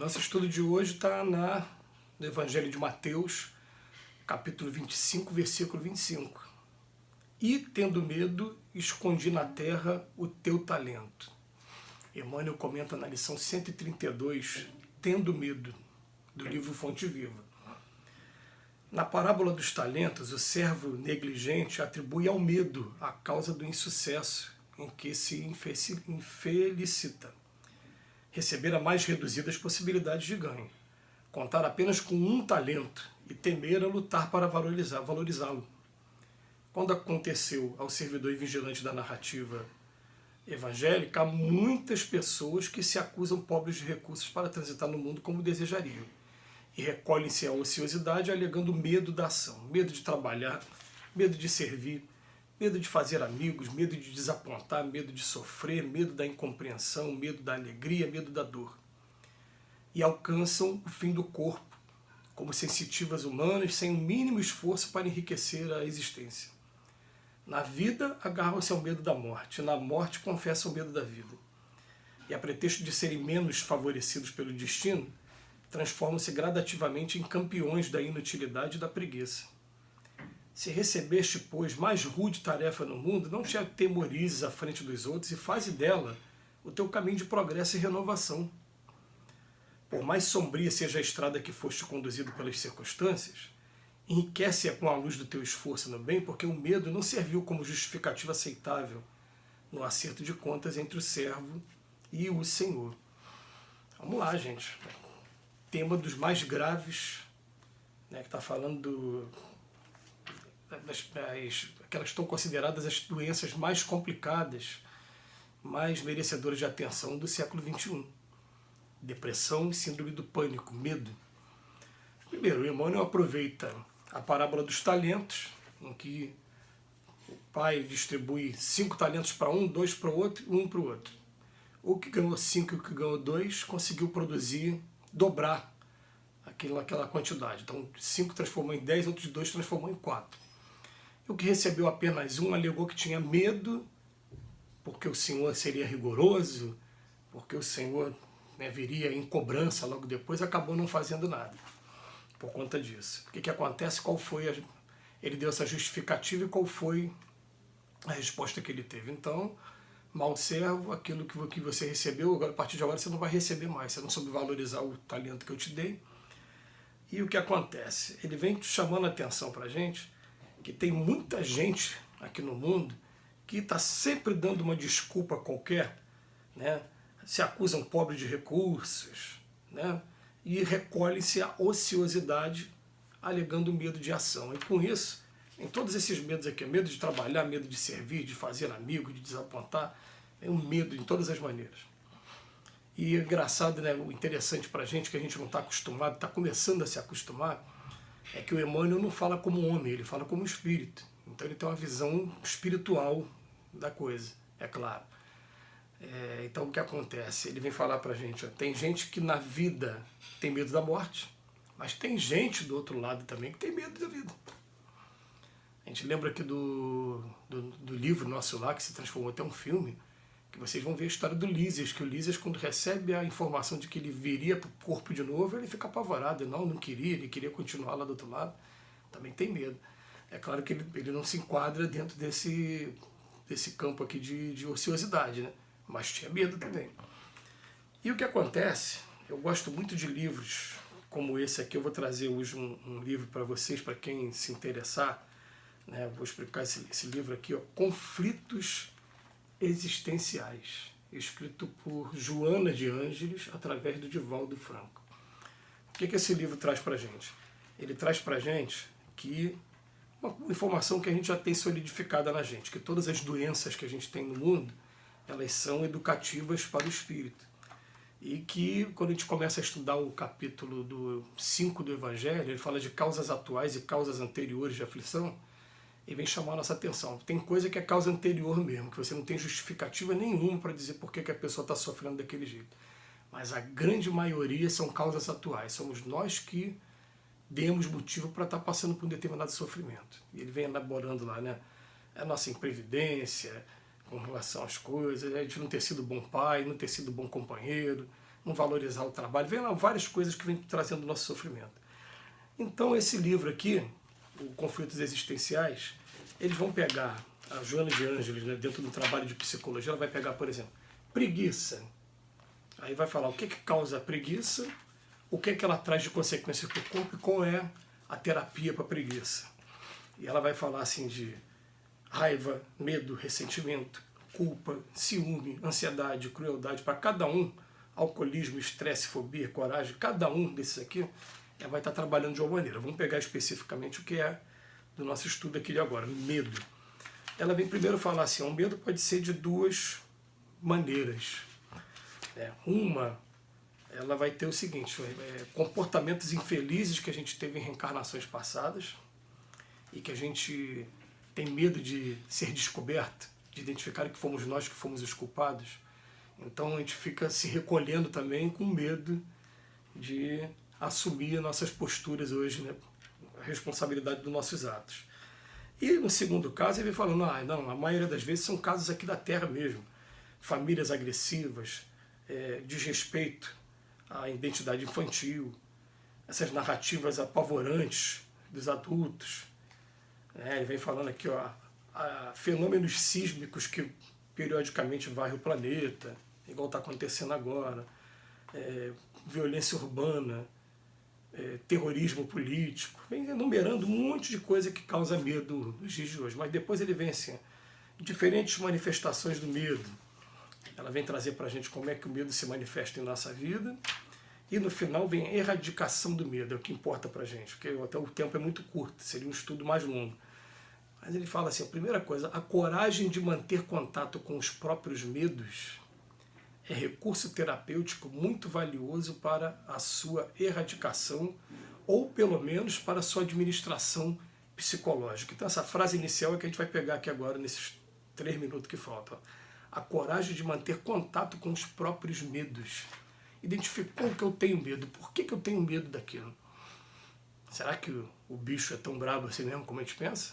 Nosso estudo de hoje está no Evangelho de Mateus, capítulo 25, versículo 25. E, tendo medo, escondi na terra o teu talento. Emmanuel comenta na lição 132, Tendo Medo, do livro Fonte Viva. Na parábola dos talentos, o servo negligente atribui ao medo a causa do insucesso em que se infelicita. Receber a mais reduzidas possibilidades de ganho, contar apenas com um talento e temer a lutar para valorizá-lo. Quando aconteceu ao servidor e vigilante da narrativa evangélica, há muitas pessoas que se acusam pobres de recursos para transitar no mundo como desejariam e recolhem-se à ociosidade alegando medo da ação, medo de trabalhar, medo de servir, medo de fazer amigos, medo de desapontar, medo de sofrer, medo da incompreensão, medo da alegria, medo da dor. E alcançam o fim do corpo, como sensitivas humanas, sem o mínimo esforço para enriquecer a existência. Na vida, agarram-se ao medo da morte, na morte confessam o medo da vida. E a pretexto de serem menos favorecidos pelo destino, transformam-se gradativamente em campeões da inutilidade e da preguiça. Se recebeste, pois, mais rude tarefa no mundo, não te atemorizes à frente dos outros e faze dela o teu caminho de progresso e renovação. Por mais sombria seja a estrada que foste conduzido pelas circunstâncias, enriquece-a com a luz do teu esforço no bem, porque o medo não serviu como justificativa aceitável no acerto de contas entre o servo e o Senhor. Vamos lá, gente. Tema dos mais graves, né, que está falando aquelas que estão consideradas as doenças mais complicadas, mais merecedoras de atenção do século XXI. Depressão e síndrome do pânico, medo. Primeiro, o Emmanuel aproveita a parábola dos talentos, em que o pai distribui 5 talentos para um, 2 para o outro e 1 para o outro. O que ganhou 5 e o que ganhou 2 conseguiu produzir, dobrar aquela quantidade. Então, 5 transformou em 10, outros 2 transformou em 4. E o que recebeu apenas 1 alegou que tinha medo, porque o Senhor seria rigoroso, porque o Senhor, né, viria em cobrança logo depois, acabou não fazendo nada por conta disso. O que acontece? Ele deu essa justificativa e qual foi a resposta que ele teve? Então, mau servo, aquilo que você recebeu, agora, a partir de agora você não vai receber mais, você não soube valorizar o talento que eu te dei. E o que acontece? Ele vem chamando a atenção para a gente que tem muita gente aqui no mundo que está sempre dando uma desculpa qualquer, né? Se acusam pobre de recursos, né? E recolhem-se à ociosidade alegando medo de ação. E com isso, em todos esses medos aqui, medo de trabalhar, medo de servir, de fazer amigo, de desapontar, é um medo de todas as maneiras. E engraçado, né, o interessante para a gente, que a gente não está acostumado, está começando a se acostumar, é que o Emmanuel não fala como homem, ele fala como espírito. Então ele tem uma visão espiritual da coisa, é claro. Então o que acontece? Ele vem falar para a gente, ó, tem gente que na vida tem medo da morte, mas tem gente do outro lado também que tem medo da vida. A gente lembra aqui do livro nosso lá, que se transformou até um filme, que vocês vão ver a história do Lísias, que o Lísias, quando recebe a informação de que ele viria para o corpo de novo, ele fica apavorado, não queria, ele queria continuar lá do outro lado, também tem medo. É claro que ele não se enquadra dentro desse campo aqui de ociosidade, né? Mas tinha medo também. E o que acontece, eu gosto muito de livros como esse aqui, eu vou trazer hoje um livro para vocês, para quem se interessar, né? Vou explicar esse livro aqui, ó, Conflitos Existenciais, escrito por Joana de Ângeles, através do Divaldo Franco. O que esse livro traz para a gente? Ele traz para a gente que uma informação que a gente já tem solidificada na gente, que todas as doenças que a gente tem no mundo, elas são educativas para o espírito. E que, quando a gente começa a estudar o capítulo 5 do Evangelho, ele fala de causas atuais e causas anteriores de aflição, e vem chamar a nossa atenção. Tem coisa que é causa anterior mesmo, que você não tem justificativa nenhuma para dizer por que a pessoa está sofrendo daquele jeito. Mas a grande maioria são causas atuais. Somos nós que demos motivo para estar passando por um determinado sofrimento. E ele vem elaborando lá, né? A nossa imprevidência com relação às coisas, a gente não ter sido bom pai, não ter sido bom companheiro, não valorizar o trabalho, vem lá várias coisas que vêm trazendo o nosso sofrimento. Então esse livro aqui, o Conflitos Existenciais, eles vão pegar, a Joana de Ângeles, né, dentro do trabalho de psicologia, ela vai pegar, por exemplo, preguiça. Aí vai falar o que causa a preguiça, o que ela traz de consequência para o corpo e qual é a terapia para a preguiça. E ela vai falar assim de raiva, medo, ressentimento, culpa, ciúme, ansiedade, crueldade. Para cada um, alcoolismo, estresse, fobia, coragem, cada um desses aqui ela vai estar trabalhando de uma maneira. Vamos pegar especificamente o que é do nosso estudo aqui de agora, medo. Ela vem primeiro falar assim, o medo pode ser de duas maneiras. Uma, ela vai ter o seguinte, comportamentos infelizes que a gente teve em reencarnações passadas e que a gente tem medo de ser descoberto, de identificar que fomos nós que fomos os culpados. Então a gente fica se recolhendo também com medo de assumir nossas posturas hoje, né? A responsabilidade dos nossos atos. E no segundo caso ele vem falando, não, a maioria das vezes são casos aqui da Terra mesmo. Famílias agressivas, desrespeito à identidade infantil, essas narrativas apavorantes dos adultos. Ele vem falando aqui, fenômenos sísmicos que periodicamente varrem o planeta, igual está acontecendo agora, violência urbana, terrorismo político, vem enumerando um monte de coisa que causa medo nos dias de hoje. Mas depois ele vem assim, diferentes manifestações do medo. Ela vem trazer para a gente como é que o medo se manifesta em nossa vida. E no final vem a erradicação do medo, é o que importa para a gente, porque até o tempo é muito curto, seria um estudo mais longo. Mas ele fala assim, a primeira coisa, a coragem de manter contato com os próprios medos é recurso terapêutico muito valioso para a sua erradicação ou pelo menos para a sua administração psicológica. Então essa frase inicial é que a gente vai pegar aqui agora nesses 3 minutos que faltam. A coragem de manter contato com os próprios medos. Identificou que eu tenho medo. Por que eu tenho medo daquilo? Será que o bicho é tão brabo assim mesmo como a gente pensa?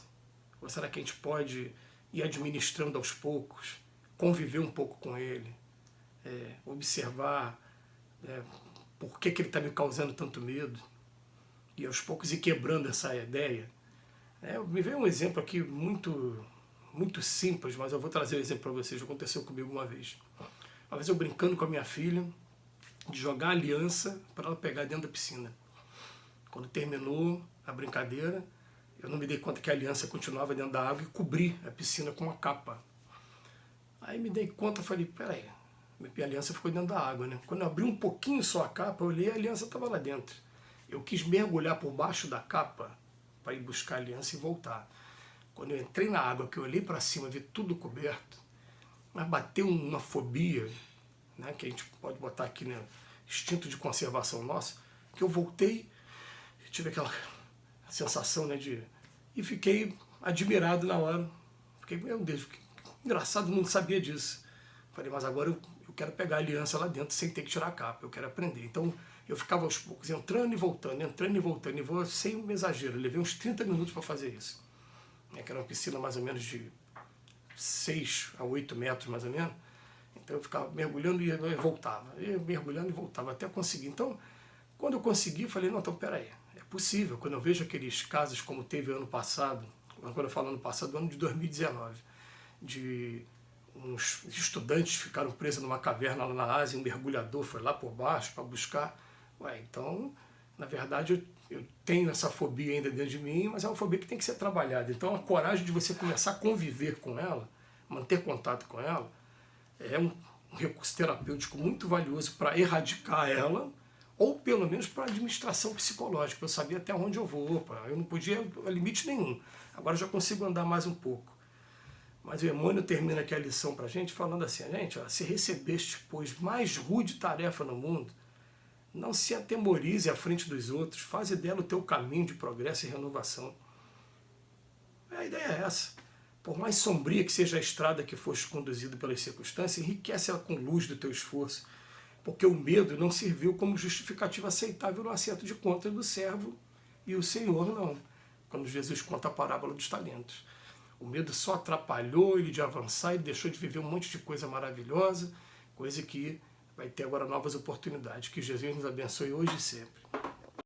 Ou será que a gente pode ir administrando aos poucos, conviver um pouco com ele, observar por que ele está me causando tanto medo e aos poucos ir quebrando essa ideia? Me veio um exemplo aqui muito simples, mas eu vou trazer o exemplo para vocês. Aconteceu comigo uma vez. Uma vez eu brincando com a minha filha, de jogar aliança para ela pegar dentro da piscina. Quando terminou a brincadeira, eu não me dei conta que a aliança continuava dentro da água e cobri a piscina com uma capa. Aí me dei conta, falei, peraí, minha aliança ficou dentro da água, né? Quando eu abri um pouquinho só a capa, eu olhei e a aliança estava lá dentro. Eu quis mergulhar por baixo da capa para ir buscar a aliança e voltar. Quando eu entrei na água, que eu olhei para cima, vi tudo coberto, mas bateu uma fobia, né, que a gente pode botar aqui, né, instinto de conservação nosso, que eu voltei, tive aquela sensação, né, e fiquei admirado na hora. Fiquei, meu Deus, que engraçado, não sabia disso. Falei, mas agora eu quero pegar a aliança lá dentro sem ter que tirar a capa, eu quero aprender. Então eu ficava aos poucos entrando e voltando, e sem exagero. Eu levei uns 30 minutos para fazer isso. Que era uma piscina mais ou menos de 6 a 8 metros, mais ou menos. Então eu ficava mergulhando e voltava, mergulhando e voltava, até conseguir. Então, quando eu consegui, eu falei, não, então peraí, é possível. Quando eu vejo aqueles casos como teve ano passado, quando eu falo ano passado, ano de 2019, de uns estudantes ficaram presos numa caverna lá na Ásia, um mergulhador foi lá por baixo para buscar. Então, na verdade, eu tenho essa fobia ainda dentro de mim, mas é uma fobia que tem que ser trabalhada. Então, a coragem de você começar a conviver com ela, manter contato com ela, é um recurso terapêutico muito valioso para erradicar ela, ou pelo menos para administração psicológica. Eu sabia até onde eu vou, opa, eu não podia a limite nenhum. Agora eu já consigo andar mais um pouco. Mas o Emmanuel termina aqui a lição para a gente falando assim, gente, se recebeste, pois, mais rude tarefa no mundo, não se atemorize à frente dos outros, faze dela o teu caminho de progresso e renovação. A ideia é essa. Por mais sombria que seja a estrada que foste conduzido pelas circunstâncias, enriquece ela com luz do teu esforço, porque o medo não serviu como justificativa aceitável no acerto de contas do servo e o Senhor não, quando Jesus conta a parábola dos talentos. O medo só atrapalhou ele de avançar e deixou de viver um monte de coisa maravilhosa, coisa que vai ter agora novas oportunidades. Que Jesus nos abençoe hoje e sempre.